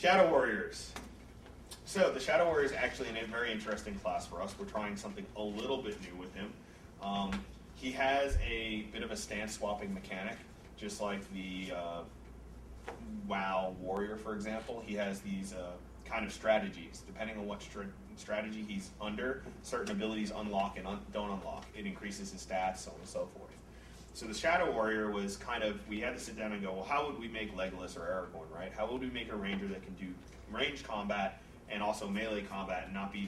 Shadow Warriors. So the Shadow Warrior is actually a very interesting class for us. We're trying something a little bit new with him. He has a bit of a stance swapping mechanic, just like the WoW Warrior, for example. He has these kind of strategies. Depending on what strategy he's under, certain abilities unlock and don't unlock. It increases his stats, so on and so forth. So the Shadow Warrior was kind of, we had to sit down and go, well, how would we make Legolas or Aragorn, right? How would we make a ranger that can do ranged combat and also melee combat and not be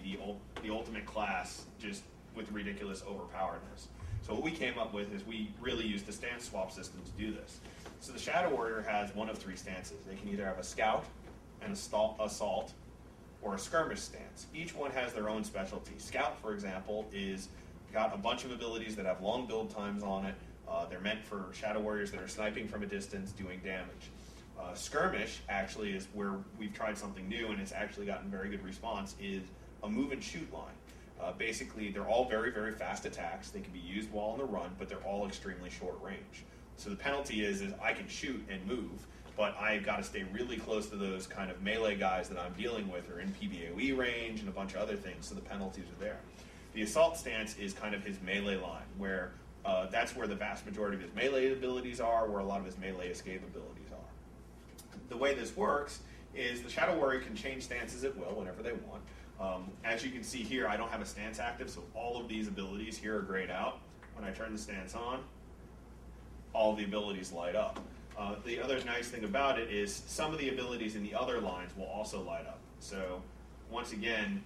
the ultimate class just with ridiculous overpoweredness? So what we came up with is we really used the stance swap system to do this. So the Shadow Warrior has one of three stances. They can either have a scout, an assault, or a skirmish stance. Each one has their own specialty. Scout, for example, is got a bunch of abilities that have long build times on it. They're meant for Shadow Warriors that are sniping from a distance, doing damage. Skirmish actually is where we've tried something new, and it's actually gotten very good response, is a move and shoot line. Basically, they're all very, very fast attacks. They can be used while on the run, but they're all extremely short range. So the penalty is I can shoot and move, but I've got to stay really close to those kind of melee guys that I'm dealing with, or in PBOE range and a bunch of other things, so the penalties are there. The assault stance is kind of his melee line, where that's where the vast majority of his melee abilities are, where a lot of his melee escape abilities are. The way this works is the Shadow Warrior can change stances at will whenever they want. As you can see here, I don't have a stance active, so all of these abilities here are grayed out. When I turn the stance on, all the abilities light up. The other nice thing about it is some of the abilities in the other lines will also light up. So once again,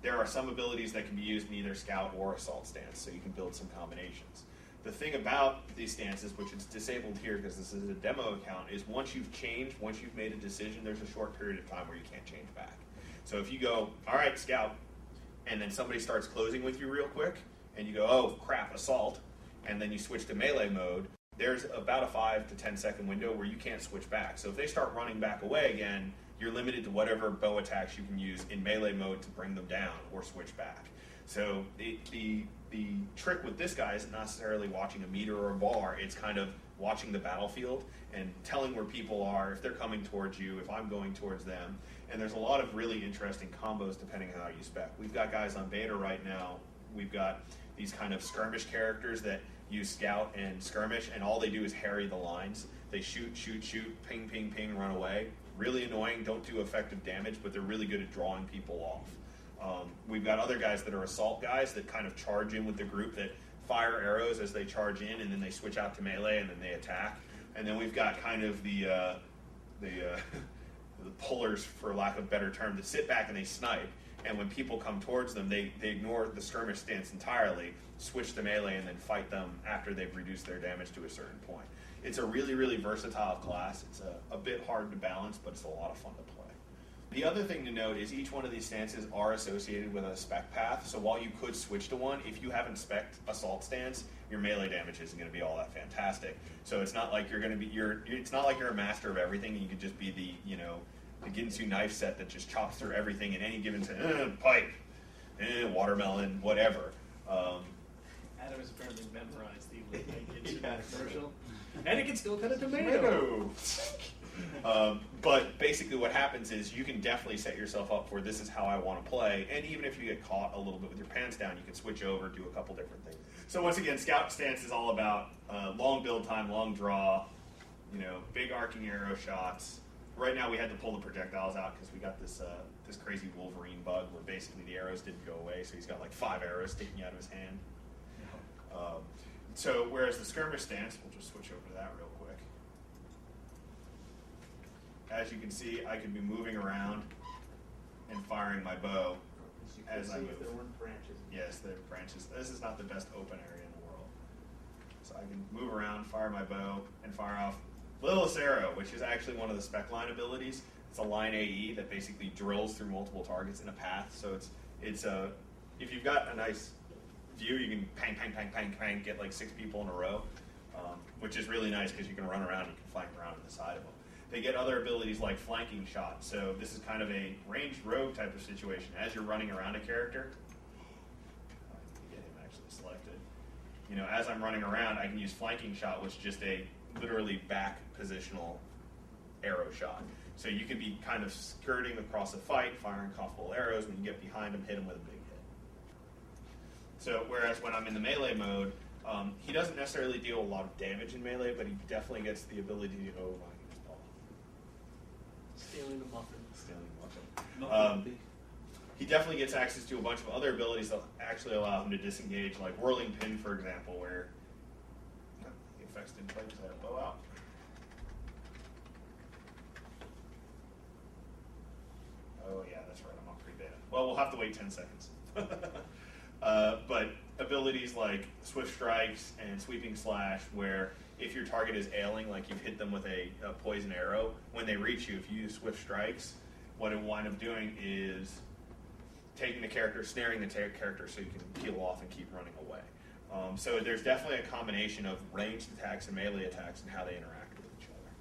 there are some abilities that can be used in either scout or assault stance, so you can build some combinations. The thing about these stances, which is disabled here because this is a demo account, is once you've changed, once you've made a decision, there's a short period of time where you can't change back. So if you go, all right, scout, and then somebody starts closing with you real quick, and you go, oh crap, assault, and then you switch to melee mode, there's about a 5 to 10 second window where you can't switch back. So if they start running back away again, you're limited to whatever bow attacks you can use in melee mode to bring them down or switch back. So the trick with this guy isn't necessarily watching a meter or a bar, it's kind of watching the battlefield and telling where people are, if they're coming towards you, if I'm going towards them. And there's a lot of really interesting combos depending on how you spec. We've got guys on beta right now, we've got these kind of skirmish characters that use scout and skirmish, and all they do is harry the lines. They shoot, shoot, shoot, ping, ping, ping, run away. Really annoying, don't do effective damage, but they're really good at drawing people off. We've got other guys that are assault guys that kind of charge in with the group that fire arrows as they charge in, and then they switch out to melee, and then they attack. And then we've got kind of the pullers, for lack of a better term, that sit back and they snipe. And when people come towards them, they ignore the skirmish stance entirely, switch to melee, and then fight them after they've reduced their damage to a certain point. It's a really, really versatile class. It's a bit hard to balance, but it's a lot of fun to play. The other thing to note is each one of these stances are associated with a spec path. So while you could switch to one, if you haven't spec'd assault stance, your melee damage isn't going to be all that fantastic. So it's not like you're going to be it's not like you're a master of everything and you could just be the Ginsu knife set that just chops through everything in any given pipe, watermelon, whatever. Adam has apparently memorized the Ginsu commercial, and it can still cut a tomato. But basically what happens is you can definitely set yourself up for this is how I want to play, and even if you get caught a little bit with your pants down, you can switch over, do a couple different things. So once again, scout stance is all about long build time, long draw, big arcing arrow shots. Right now we had to pull the projectiles out because we got this crazy Wolverine bug where basically the arrows didn't go away, so he's got like 5 arrows sticking out of his hand. So whereas the skirmish stance, we'll just switch over to that real quick. As you can see, I can be moving around and firing my bow as I move. There weren't branches. Yes, there are branches. This is not the best open area in the world. So I can move around, fire my bow, and fire off Lilith's Arrow, which is actually one of the spec line abilities. It's a line AE that basically drills through multiple targets in a path. So it's if you've got a nice view, you can pang, pang, pang, pang, pang, get like 6 people in a row, which is really nice because you can run around, you can flank around to the side of them. They get other abilities like flanking shot. So this is kind of a ranged rogue type of situation. As you're running around a character, get him actually selected. As I'm running around, I can use flanking shot, which is just a literally back positional arrow shot. So you can be kind of skirting across a fight, firing coughful arrows. When you get behind him, hit him with a big hit. So whereas when I'm in the melee mode, he doesn't necessarily deal a lot of damage in melee, but he definitely gets the ability to go behind his ball. Stealing the muffin. Stealing the muffin. He definitely gets access to a bunch of other abilities that actually allow him to disengage, like Whirling Pin, for example, where the effects didn't play because I had a bow out. Oh yeah, that's right, I'm on pre-beta. Well, we'll have to wait 10 seconds. But abilities like Swift Strikes and Sweeping Slash, where if your target is ailing, like you've hit them with a poison arrow, when they reach you, if you use Swift Strikes, what it will wind up doing is taking the character, snaring the character so you can peel off and keep running away. So there's definitely a combination of ranged attacks and melee attacks and how they interact with each other.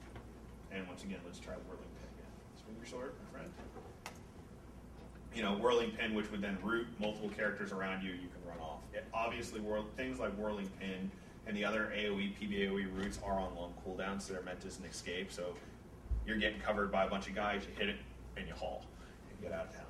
And once again, let's try Whirling Pin again. Swing your sword, my friend. You know, Whirling Pin, which would then root multiple characters around you, you can run off. Obviously, things like Whirling Pin and the other AoE, PBAoE roots are on long cooldowns, so they're meant as an escape. So you're getting covered by a bunch of guys, you hit it, and you haul and get out of town.